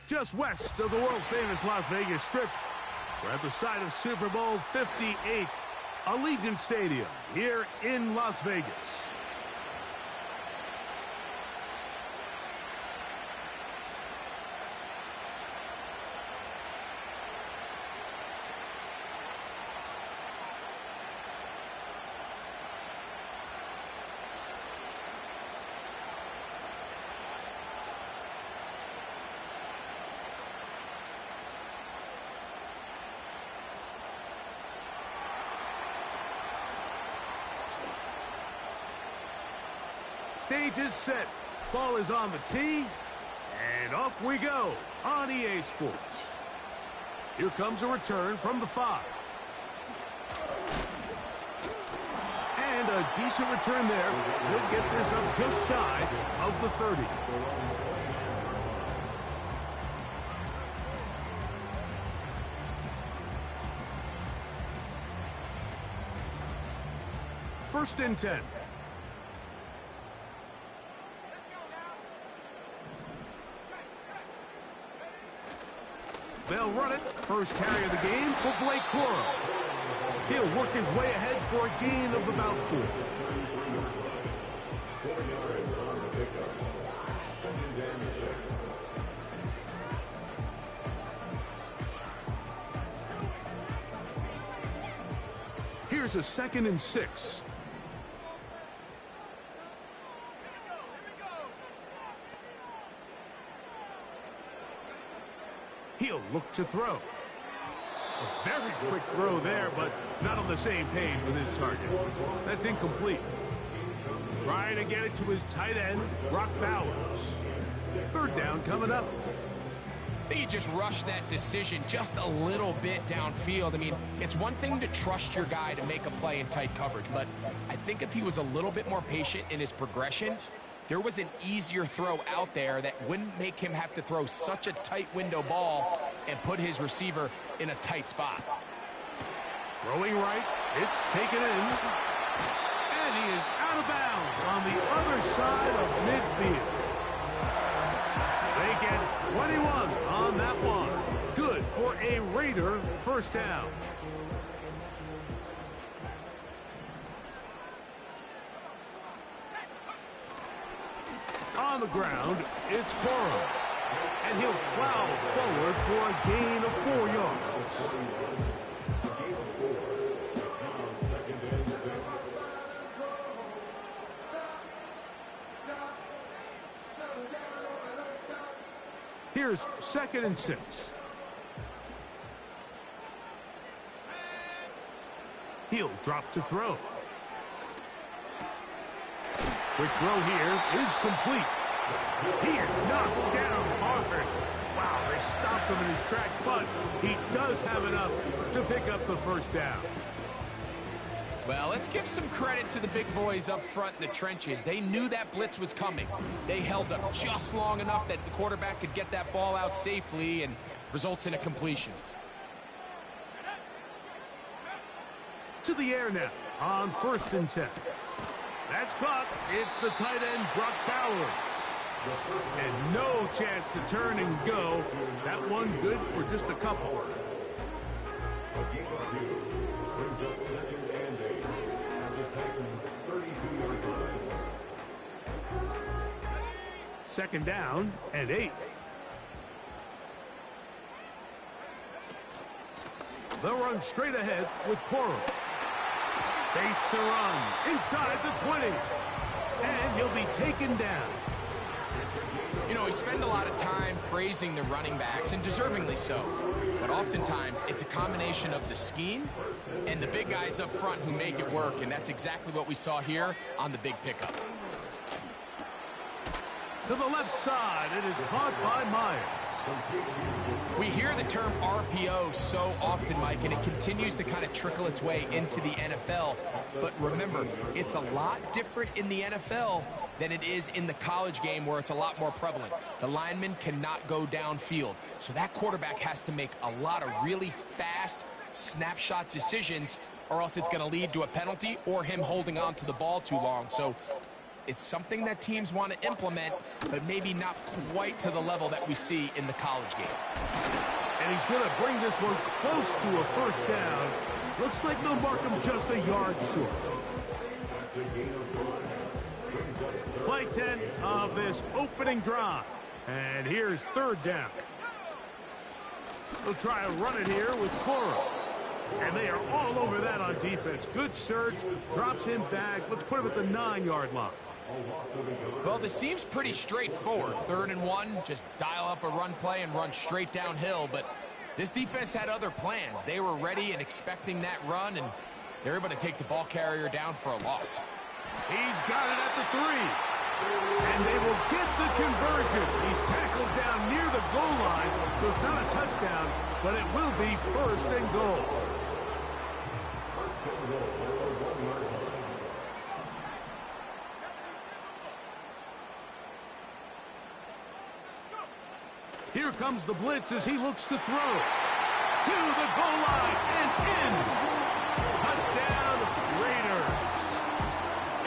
just west of the world-famous Las Vegas Strip. We're at the site of Super Bowl 58, Allegiant Stadium here in Las Vegas. Stage is set. Ball is on the tee. And off we go on EA Sports. Here comes a return from the 5. And a decent return there. He'll get this up just shy of the 30. First and 10. They'll run it. First carry of the game for Blake Corum. He'll work his way ahead for a gain of about 4. Here's a 2nd and 6. He'll look to throw. A very quick throw there, but not on the same page with his target. That's incomplete. Trying to get it to his tight end, Brock Bowers. 3rd down coming up. I think he just rushed that decision just a little bit downfield. I mean, it's one thing to trust your guy to make a play in tight coverage, but I think if he was a little bit more patient in his progression, there was an easier throw out there that wouldn't make him have to throw such a tight window ball and put his receiver in a tight spot. Throwing right, it's taken in. And he is out of bounds on the other side of midfield. They get 21 on that one. Good for a Raider first down. On the ground, it's Corum. And he'll plow forward for a gain of 4 yards. Here's 2nd and 6. He'll drop to throw. Quick throw here is complete. He is knocked down hard. Wow, they stopped him in his tracks, but he does have enough to pick up the first down. Well, let's give some credit to the big boys up front in the trenches. They knew that blitz was coming. They held up just long enough that the quarterback could get that ball out safely and results in a completion. To the air now on 1st and 10. That's caught. It's the tight end, Brock Bowers. And no chance to turn and go. That one good for just a couple. Second down and 8. They'll run straight ahead with Corum. Space to run inside the 20. And he'll be taken down. You know, we spend a lot of time praising the running backs, and deservingly so. But oftentimes, it's a combination of the scheme and the big guys up front who make it work, and that's exactly what we saw here on the big pickup. To the left side, it is caught by Myers. We hear the term RPO so often, Mike, and it continues to kind of trickle its way into the NFL. But remember, it's a lot different in the NFL than it is in the college game where it's a lot more prevalent. The lineman cannot go downfield. So that quarterback has to make a lot of really fast snapshot decisions, or else it's going to lead to a penalty or him holding on to the ball too long. So It's something that teams want to implement, but maybe not quite to the level that we see in the college game. And he's going to bring this one close to a first down. Looks like they'll mark him just a yard short. Play 10 of this opening drive. And here's third down. They'll try to run it here with Cora. And they are all over that on defense. Good surge, drops him back. Let's put him at the 9-yard line. Well, this seems pretty straightforward. 3rd and 1, just dial up a run play and run straight downhill. But this defense had other plans. They were ready and expecting that run, and they're able to take the ball carrier down for a loss. He's got it at the 3. And they will get the conversion. He's tackled down near the goal line, so it's not a touchdown, but it will be 1st and goal. Here comes the blitz as he looks to throw. To the goal line and in. Touchdown, Raiders.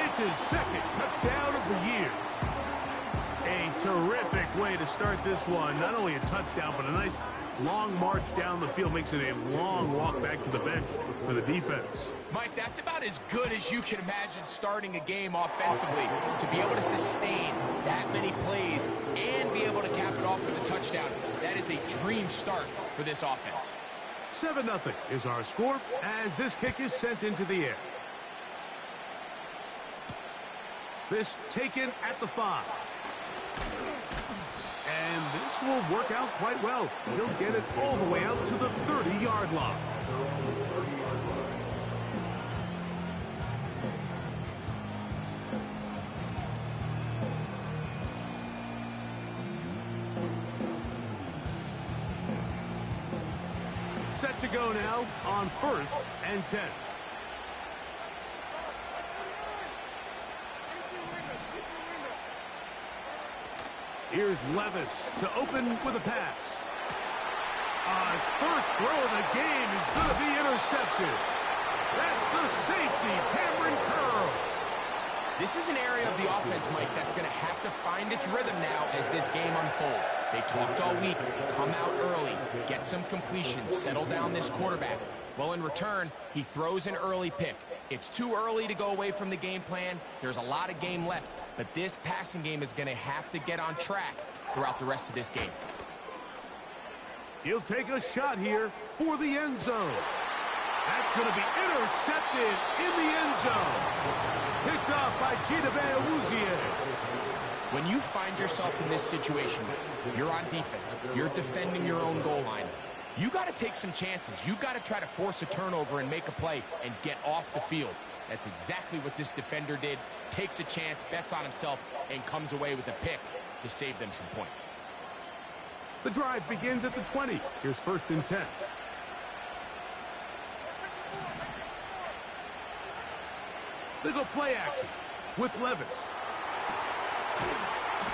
It's his 2nd touchdown of the year. A terrific way to start this one. Not only a touchdown, but a nice long march down the field. Makes it a long walk back to the bench for the defense. Mike, that's about as good as you can imagine starting a game offensively. To be able to sustain that many plays and be able to cap it off with a touchdown, that is a dream start for this offense. 7-0 is our score as this kick is sent into the air. This taken at the 5. And this will work out quite well. He'll get it all the way out to the 30-yard line. Set to go now on 1st and 10. Here's Levis to open with a pass. His first throw of the game is going to be intercepted. That's the safety, Cameron Curl. This is an area of the offense, Mike, that's going to have to find its rhythm now as this game unfolds. They talked all week, come out early, get some completions, settle down this quarterback. Well, in return, he throws an early pick. It's too early to go away from the game plan. There's a lot of game left, but this passing game is going to have to get on track throughout the rest of this game. He'll take a shot here for the end zone. That's going to be intercepted in the end zone. Picked off by Chidobe Awuzie. When you find yourself in this situation, you're on defense, you're defending your own goal line, you got to take some chances. You got to try to force a turnover and make a play and get off the field. That's exactly what this defender did. Takes a chance, bets on himself, and comes away with a pick to save them some points. The drive begins at the 20. Here's 1st and 10. They go play action with Levis.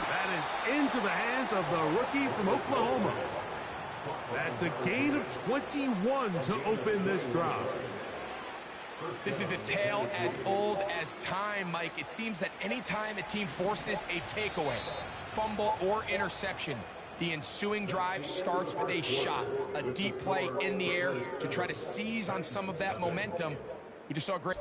That is into the hands of the rookie from Oklahoma. That's a gain of 21 to open this drive. This is a tale as old as time, Mike. It seems that anytime a team forces a takeaway, fumble, or interception, the ensuing drive starts with a shot, a deep play in the air to try to seize on some of that momentum. We just saw a great...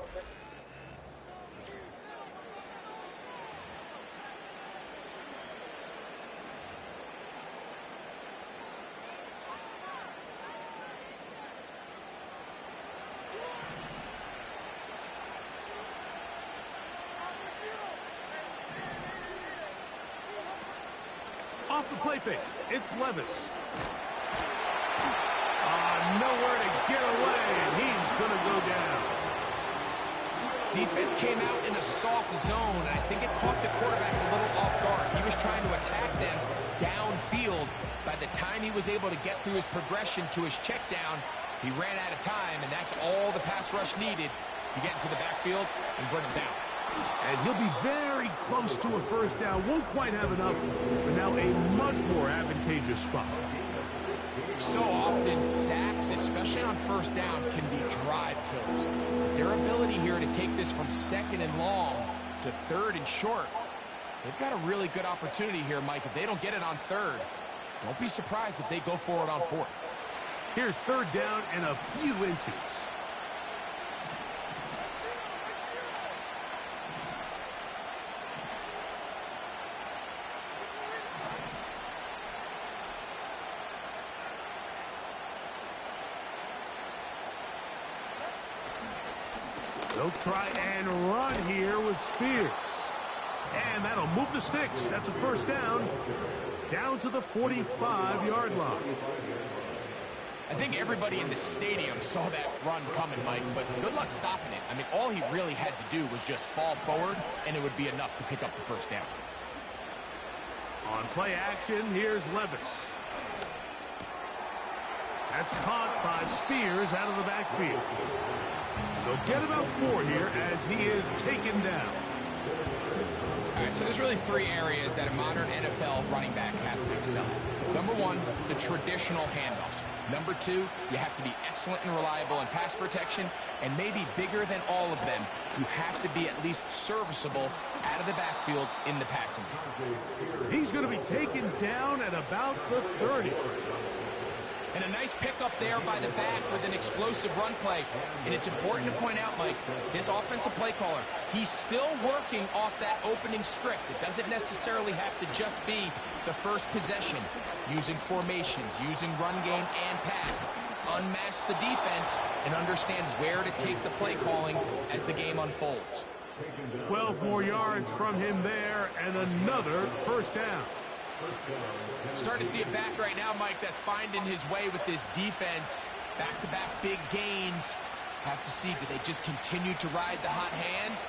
Off the play fake, it's Levis. Nowhere to get away, and he's going to go down. Defense came out in a soft zone, and I think it caught the quarterback a little off guard. He was trying to attack them downfield. By the time he was able to get through his progression to his check down, he ran out of time, and that's all the pass rush needed to get into the backfield and bring him down. And he'll be very close to a first down. Won't quite have enough, but now a much more advantageous spot. So often, sacks, especially on first down, can be drive killers. Their ability here to take this from 2nd and long to 3rd and short. They've got a really good opportunity here, Mike. If they don't get it on 3rd, don't be surprised if they go for it on 4th. Here's 3rd down and a few inches. They'll try and run here with Spears. And that'll move the sticks. That's a 1st down. Down to the 45-yard line. I think everybody in the stadium saw that run coming, Mike, but good luck stopping it. I mean, all he really had to do was just fall forward, and it would be enough to pick up the 1st down. On play action, here's Levis. That's caught by Spears out of the backfield. They'll get about 4 here as he is taken down. All right, so there's really 3 areas that a modern NFL running back has to excel in. Number 1, the traditional handoffs. Number 2, you have to be excellent and reliable in pass protection. And maybe bigger than all of them, you have to be at least serviceable out of the backfield in the passing game. He's going to be taken down at about the 30. And a nice pickup there by the back with an explosive run play. And it's important to point out, Mike, his offensive play caller, he's still working off that opening script. It doesn't necessarily have to just be the first possession. Using formations, using run game and pass. Unmask the defense and understand where to take the play calling as the game unfolds. 12 more yards from him there and another 1st down. Starting to see it back right now, Mike, that's finding his way with this defense. Back-to-back big gains. Have to see, do they just continue to ride the hot hand,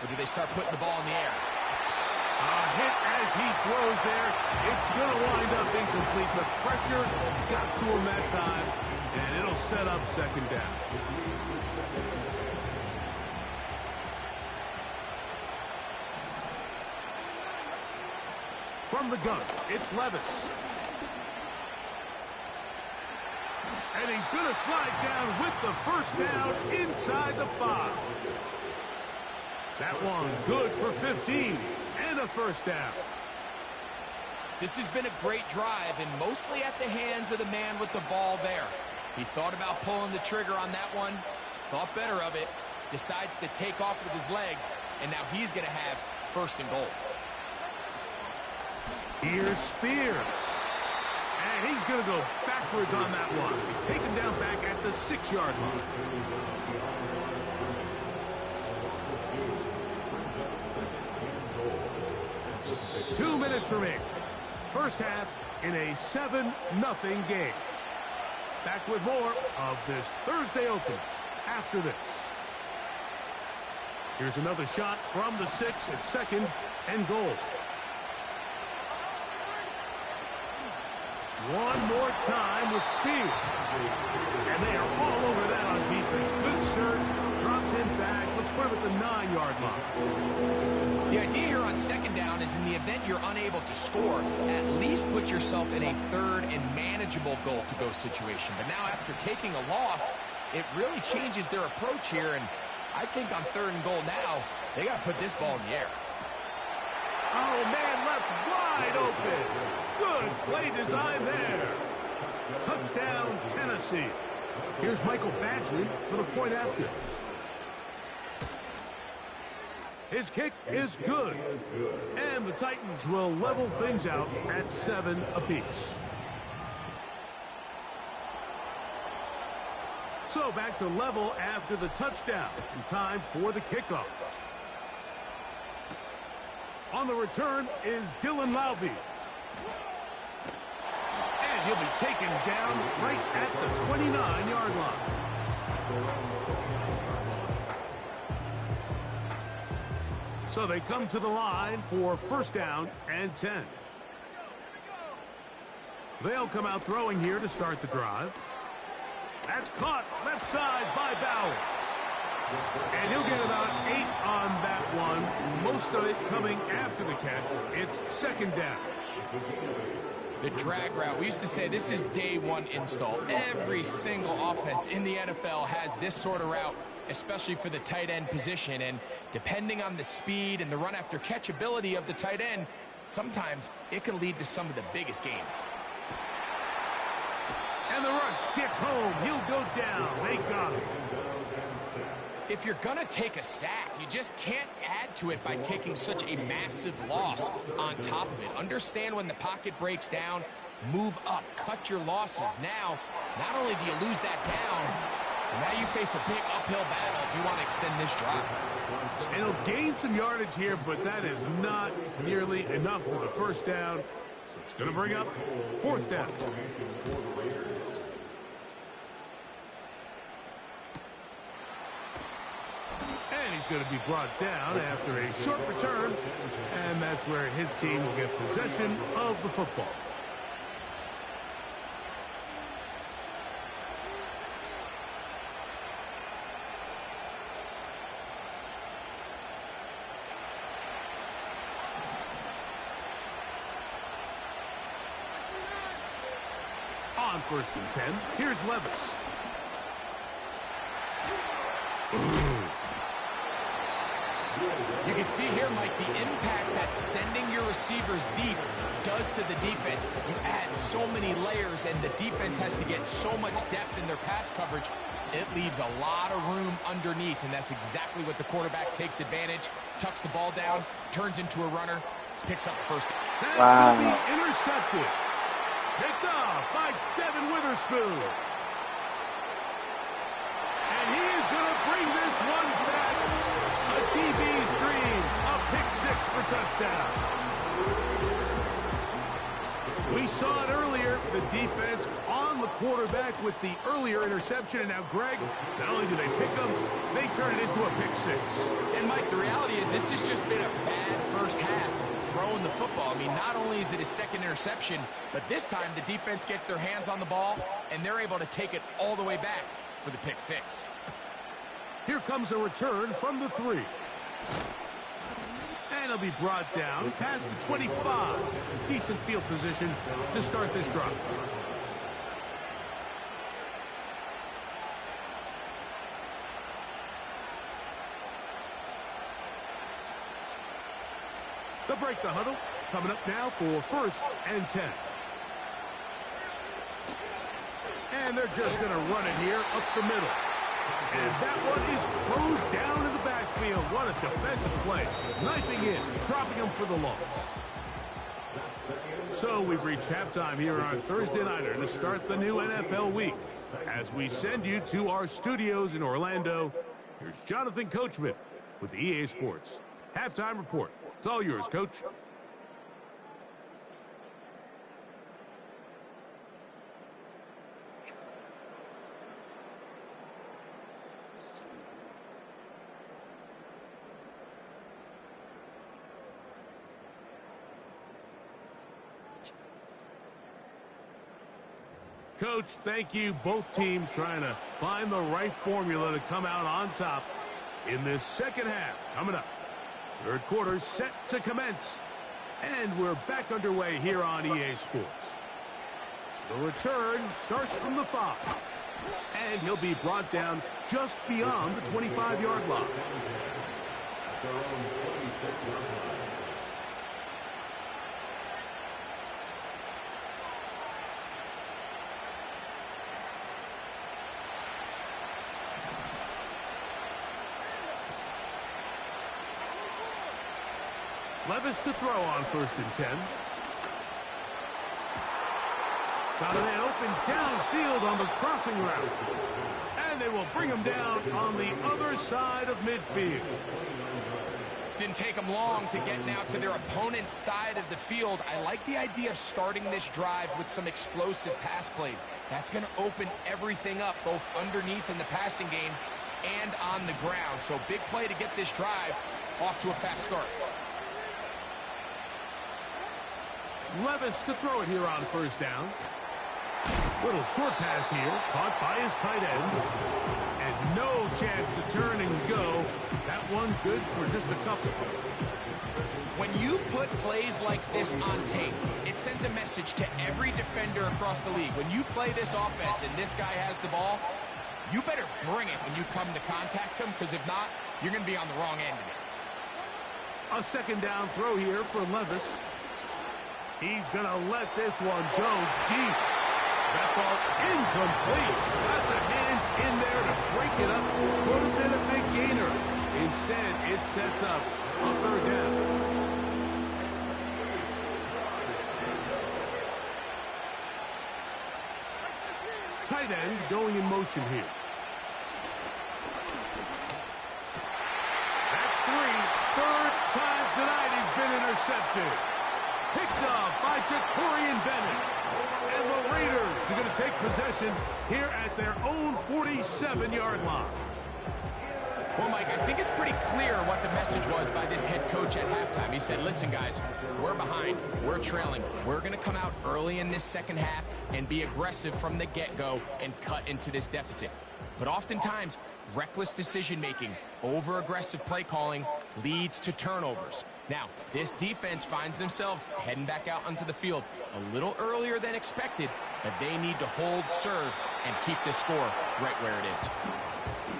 or do they start putting the ball in the air? A hit as he throws there. It's going to wind up incomplete. The pressure got to him that time, and it'll set up 2nd down. From the gun, it's Levis. And he's going to slide down with the 1st down inside the 5. That one good for 15 and a 1st down. This has been a great drive and mostly at the hands of the man with the ball there. He thought about pulling the trigger on that one, thought better of it, decides to take off with his legs, and now he's going to have 1st and goal. Here's Spears. And he's going to go backwards on that one. Take him down back at the 6-yard line. Two minutes remain. 1st half in a 7-0 game. Back with more of this Thursday opener after this. Here's another shot from the 6 at 2nd and goal. One more time with Spears. And they are all over that on defense. Good search. Drops him back. Let's put him at the 9-yard line. The idea here on 2nd down is in the event you're unable to score, at least put yourself in a 3rd and manageable goal-to-go situation. But now after taking a loss, it really changes their approach here. And I think on 3rd and goal now, they got to put this ball in the air. Oh, man, left wide open. Good play design there. Touchdown, Tennessee. Here's Michael Badgley for the point after. His kick is good. And the Titans will level things out at 7 apiece. So back to level after the touchdown. In time for the kickoff. On the return is Dylan Laube. And he'll be taken down right at the 29-yard line. So they come to the line for 1st down and 10. They'll come out throwing here to start the drive. That's caught left side by Bowers. And he'll get about 8 on that one. Most of it coming after the catch. It's 2nd down. The drag route. We used to say this is day 1 install. Every single offense in the NFL has this sort of route especially for the tight end position. And depending on the speed and the run after catch ability of the tight end, sometimes it can lead to some of the biggest gains. And the rush gets home. He'll go down. They got him. If you're going to take a sack, you just can't add to it by taking such a massive loss on top of it. Understand when the pocket breaks down, move up, cut your losses. Now, not only do you lose that down, but now you face a big uphill battle if you want to extend this drive. And he'll gain some yardage here, but that is not nearly enough for the first down. So it's going to bring up fourth down. And he's going to be brought down after a short return. And that's where his team will get possession of the football. On 1st and 10, here's Levis. You can see here, Mike, the impact that sending your receivers deep does to the defense. You add so many layers, and the defense has to get so much depth in their pass coverage. It leaves a lot of room underneath, and that's exactly what the quarterback takes advantage, tucks the ball down, turns into a runner, picks up the first. That's going to be intercepted. Picked off by Devin Witherspoon. And he is going to bring this one back. A DB's dream. A pick six for touchdown. We saw it earlier. The defense on the quarterback with the earlier interception. And now, Greg, not only do they pick him, they turn it into a pick six. And, Mike, the reality is this has just been a bad first half. Throwing the football. I mean, not only is it his second interception, but this time the defense gets their hands on the ball, and they're able to take it all the way back for the pick six. Here comes a return from the 3. And he'll be brought down past the 25. Decent field position to start this drive. They'll break the huddle. Coming up now for 1st and 10. And they're just going to run it here up the middle. And that one is closed down in the backfield. What a defensive play. Knifing in, dropping him for the loss. So we've reached halftime here on our Thursday Nighter to start the new NFL week. As we send you to our studios in Orlando, here's Jonathan Coachman with the EA Sports Halftime Report. It's all yours, Coach. Coach, thank you. Both teams trying to find the right formula to come out on top in this second half. Coming up. Third quarter set to commence. And we're back underway here on EA Sports. The return starts from the 5. And he'll be brought down just beyond the 25-yard line. Levis to throw on 1st and 10. Got a man open downfield on the crossing route. And they will bring him down on the other side of midfield. Didn't take them long to get now to their opponent's side of the field. I like the idea of starting this drive with some explosive pass plays. That's going to open everything up, both underneath in the passing game and on the ground. So big play to get this drive off to a fast start. Levis to throw it here on 1st down. Little short pass here, caught by his tight end. And no chance to turn and go. That one good for just a couple. When you put plays like this on tape, it sends a message to every defender across the league. When you play this offense and this guy has the ball, you better bring it when you come to contact him, because if not, you're going to be on the wrong end of it. A second down throw here for Levis. He's going to let this one go deep. That ball incomplete. Got the hands in there to break it up. Could have been a big gainer. Instead, it sets up a third down. Tight end going in motion here. That's three. Third time tonight he's been intercepted. Picked off by Jacorian Bennett. And the Raiders are going to take possession here at their own 47-yard line. Well, Mike, I think it's pretty clear what the message was by this head coach at halftime. He said, listen, guys, we're behind. We're trailing. We're going to come out early in this second half and be aggressive from the get-go and cut into this deficit. But oftentimes, reckless decision-making, over-aggressive play calling leads to turnovers. Now, this defense finds themselves heading back out onto the field a little earlier than expected, but they need to hold serve and keep this score right where it is.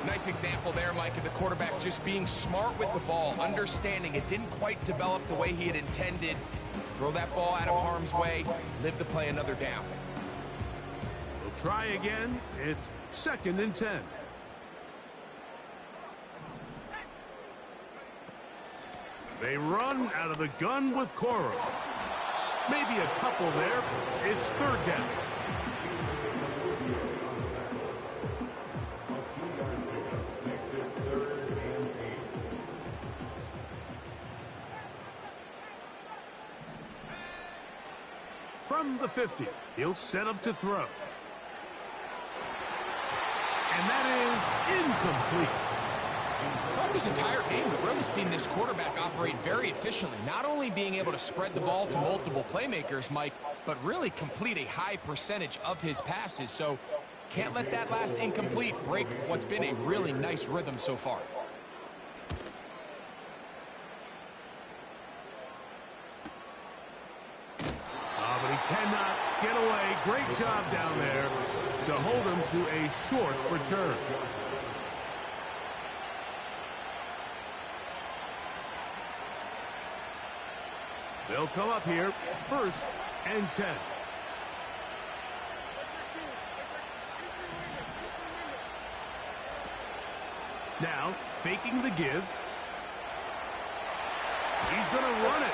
Nice example there, Mike, of the quarterback just being smart with the ball, understanding it didn't quite develop the way he had intended. Throw that ball out of harm's way, live to play another down. We'll try again. It's 2nd and 10. They run out of the gun with Coro. Maybe a couple there. It's 3rd down. From the 50, he'll set up to throw. And that is incomplete. Throughout this entire game, we've really seen this quarterback operate very efficiently, not only being able to spread the ball to multiple playmakers, Mike, but really complete a high percentage of his passes. So can't let that last incomplete break what's been a really nice rhythm so far. But he cannot get away. Great job down there to hold him to a short return. They'll come up here, 1st and 10. Now, faking the give. He's going to run it.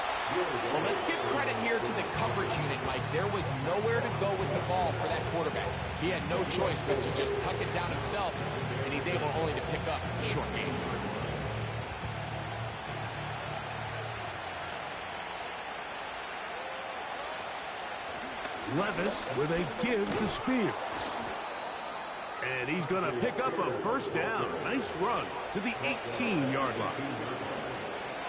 Well, let's give credit here to the coverage unit, Mike. There was nowhere to go with the ball for that quarterback. He had no choice but to just tuck it down himself, and he's able only to pick up a short gain. Levis with a give to Spears. And he's going to pick up a 1st down. Nice run to the 18-yard line.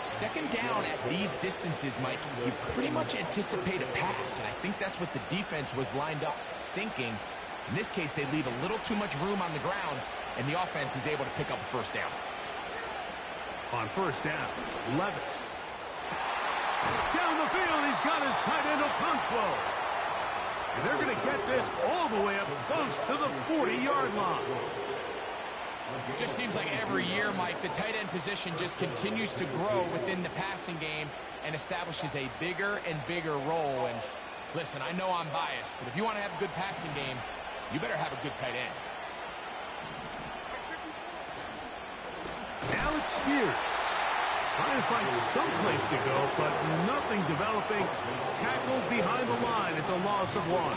2nd down at these distances, Mike, you pretty much anticipate a pass, and I think that's what the defense was lined up thinking. In this case, they leave a little too much room on the ground, and the offense is able to pick up a 1st down. On 1st down, Levis. Down the field, he's got his tight end Okonkwo. And they're going to get this all the way up close to the 40-yard line. It just seems like every year, Mike, the tight end position just continues to grow within the passing game and establishes a bigger and bigger role. And listen, I know I'm biased, but if you want to have a good passing game, you better have a good tight end. Alex Spears trying to find some place to go, but nothing developing. Tackled behind the line. It's a loss of 1.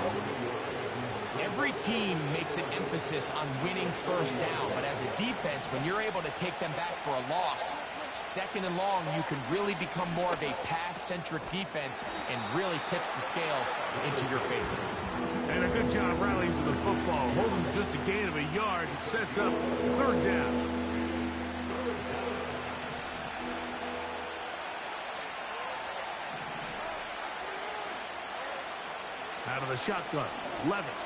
Every team makes an emphasis on winning 1st down, but as a defense, when you're able to take them back for a loss, 2nd and long, you can really become more of a pass-centric defense and really tips the scales into your favor. And a good job rallying to the football, holding just a gain of a yard and sets up 3rd down. Out of the shotgun, Levis.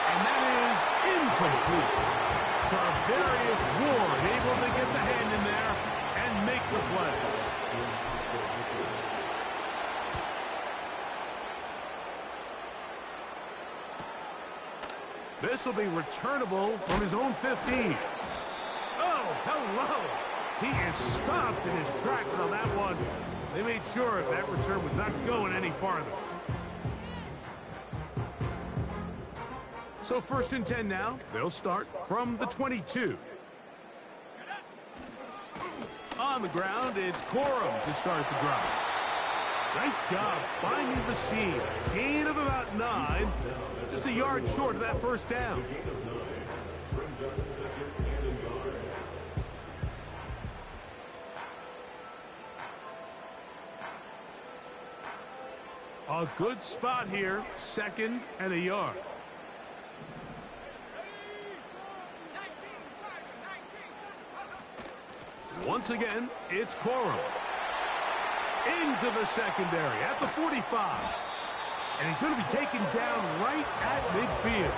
And that is incomplete. Tarvarius Ward able to get the hand in there and make the play. This will be returnable from his own 15. Oh, hello. He is stopped in his tracks on that one. They made sure that return was not going any farther. So 1st and 10 now. They'll start from the 22. On the ground, it's Corum to start the drive. Nice job finding the seam. Gain of about 9. Just a yard short of that first down. A good spot here. 2nd and a yard. Once again, it's Corum. Into the secondary at the 45. And he's going to be taken down right at midfield.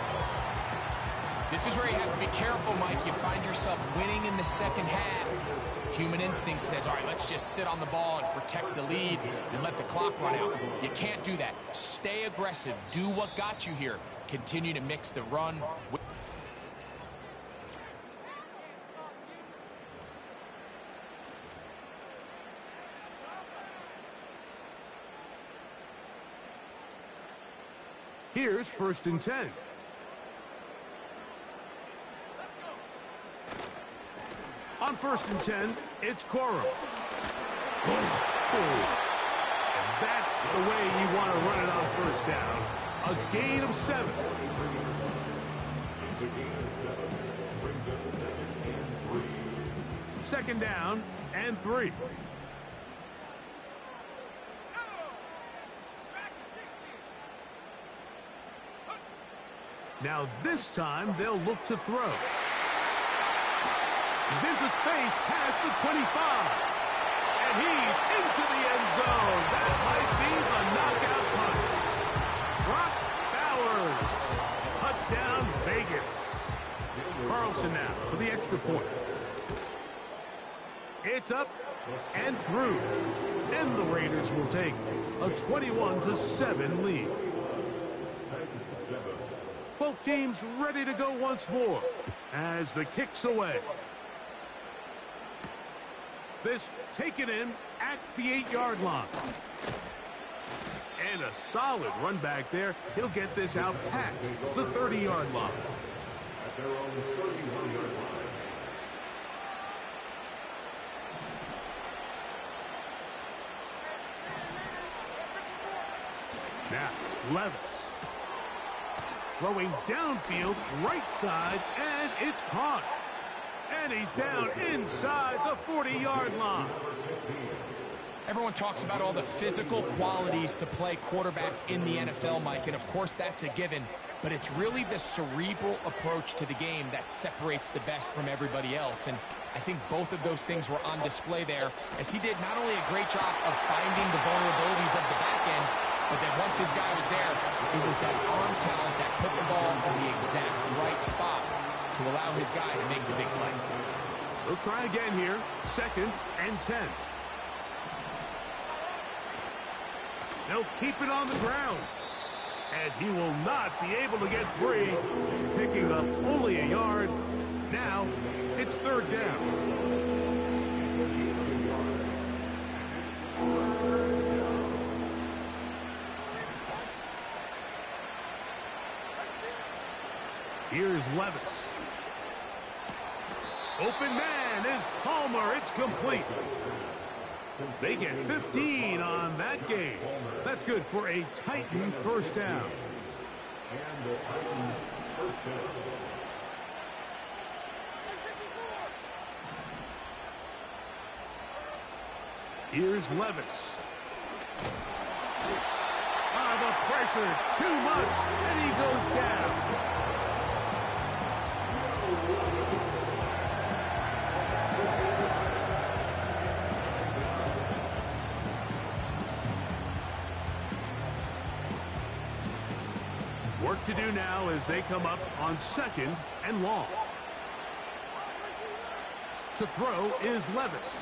This is where you have to be careful, Mike. You find yourself winning in the second half. Human instinct says, all right, let's just sit on the ball and protect the lead and let the clock run out. You can't do that. Stay aggressive. Do what got you here. Continue to mix the run with Here's 1st and 10. On 1st and 10, it's Corum. And that's the way you want to run it on 1st down. A gain of 7. Second down and 3. Now this time they'll look to throw. He's into space past the 25. And he's into the end zone. That might be the knockout punch. Brock Bowers. Touchdown Vegas. Carlson now for the extra point. It's up and through. And the Raiders will take a 21-7 lead. Both teams ready to go once more as the kick's away. This taken in at the 8-yard line. And a solid run back there. He'll get this out past the 30-yard line. At their own 31-yard line. Now, Levis. Throwing downfield, right side, and it's caught. And he's down inside the 40-yard line. Everyone talks about all the physical qualities to play quarterback in the NFL, Mike, and of course that's a given. But it's really the cerebral approach to the game that separates the best from everybody else. And I think both of those things were on display there, as he did not only a great job of finding the vulnerabilities of the back end, but then once his guy was there, it was that arm talent that put the ball in the exact right spot to allow his guy to make the big play. They'll try again here. 2nd and 10. They'll keep it on the ground. And he will not be able to get free. Picking up only a yard. Now, it's 3rd down. Here's Levis. Open man is Palmer. It's complete. They get 15 on that game. That's good for a Titan 1st down. And the Titans 1st down. Here's Levis. The pressure, too much, and he goes down. Work to do now as they come up on 2nd and long. To throw is Levis.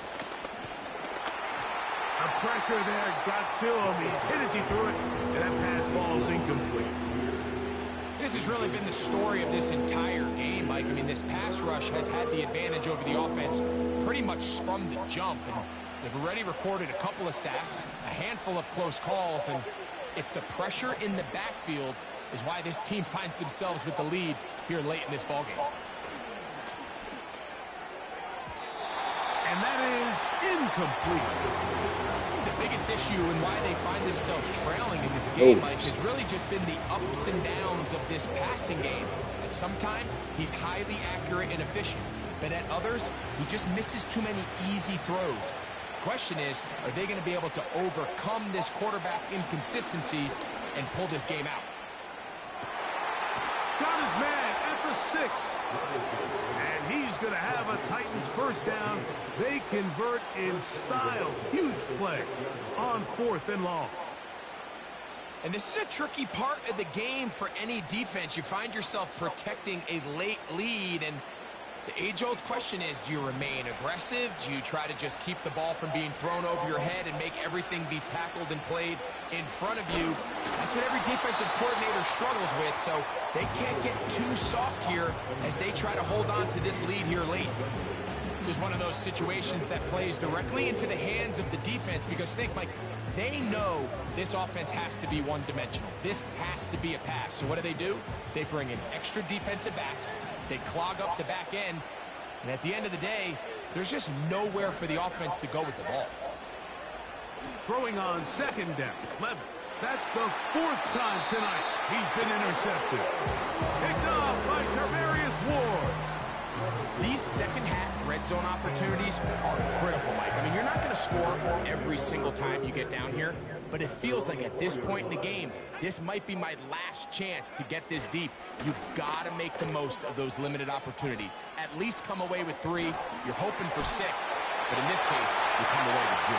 The pressure there got to him. He's hit as he threw it, and that pass falls incomplete. This this has really been the story of this entire game, Mike. I mean, this pass rush has had the advantage over the offense pretty much from the jump. And they've already recorded a couple of sacks, a handful of close calls, and it's the pressure in the backfield is why this team finds themselves with the lead here late in this ballgame. And that is incomplete. The biggest issue and why they find themselves trailing in this game, Mike, has really just been the ups and downs of this passing game. And sometimes he's highly accurate and efficient, but at others, he just misses too many easy throws. The question is, are they going to be able to overcome this quarterback inconsistency and pull this game out? Got his man at the 6. And he's going to have a Titans first down. They convert in style. Huge play on 4th and long. And this is a tricky part of the game for any defense. You find yourself protecting a late lead, and the age-old question is, do you remain aggressive? Do you try to just keep the ball from being thrown over your head and make everything be tackled and played in front of you? That's what every defensive coordinator struggles with, so they can't get too soft here as they try to hold on to this lead here late. This is one of those situations that plays directly into the hands of the defense because think, Mike, they know this offense has to be one-dimensional. This has to be a pass. So what do? They bring in extra defensive backs. They clog up the back end. And at the end of the day, there's just nowhere for the offense to go with the ball. Throwing on 2nd down. Levin. That's the 4th time tonight he's been intercepted. Picked off by Tarvarius Ward. These second-half red zone opportunities are critical, Mike. I mean, you're not going to score every single time you get down here, but it feels like at this point in the game, this might be my last chance to get this deep. You've got to make the most of those limited opportunities. At least come away with 3. You're hoping for 6, but in this case, you come away with 0.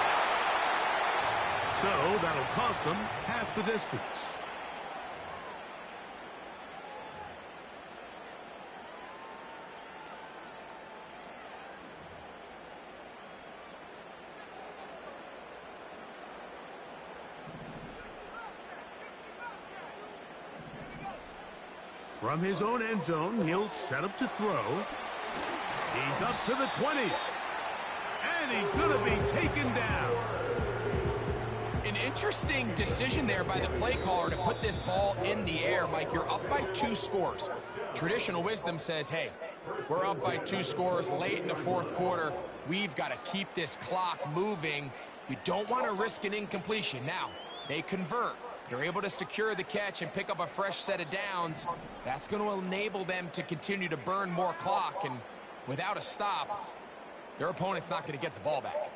So that'll cost them half the distance. From his own end zone, he'll set up to throw. He's up to the 20. And he's going to be taken down. An interesting decision there by the play caller to put this ball in the air. Mike, you're up by 2 scores. Traditional wisdom says, hey, we're up by 2 scores late in the 4th quarter. We've got to keep this clock moving. You don't want to risk an incompletion. Now, they convert. They're able to secure the catch and pick up a fresh set of downs. That's going to enable them to continue to burn more clock. And without a stop, their opponent's not going to get the ball back.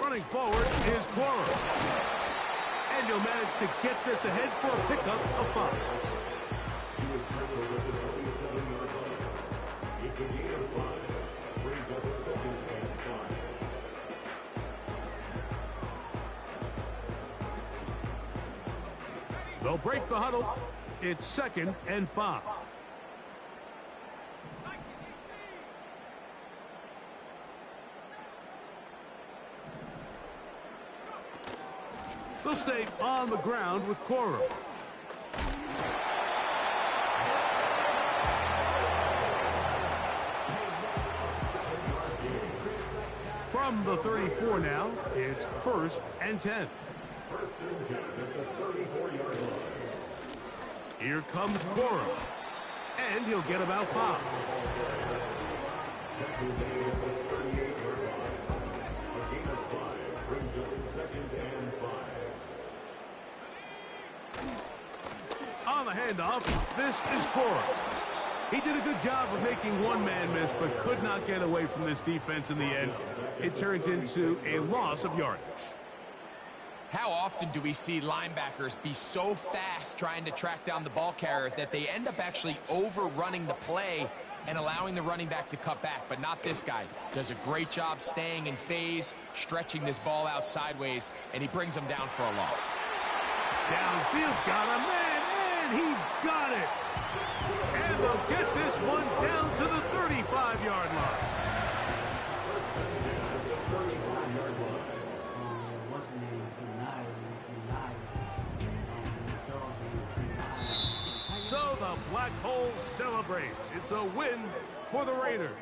Running forward is Quorum. And he'll manage to get this ahead for a pickup of 5. It's a gain of 5. Brings up 2nd and 5. They'll break the huddle. It's 2nd and 5. They'll stay on the ground with Quorum. From the 34 now, it's 1st and 10. Here comes Quorum. And he'll get about 5. On the handoff, this is Quorum. He did a good job of making one man miss, but could not get away from this defense in the end. It turns into a loss of yardage. How often do we see linebackers be so fast trying to track down the ball carrier that they end up actually overrunning the play and allowing the running back to cut back? But not this guy. Does a great job staying in phase, stretching this ball out sideways, and he brings them down for a loss. Downfield, got a man, and he's got it. And they'll get this one down to the 35-yard line. the Black Hole celebrates. It's a win for the Raiders.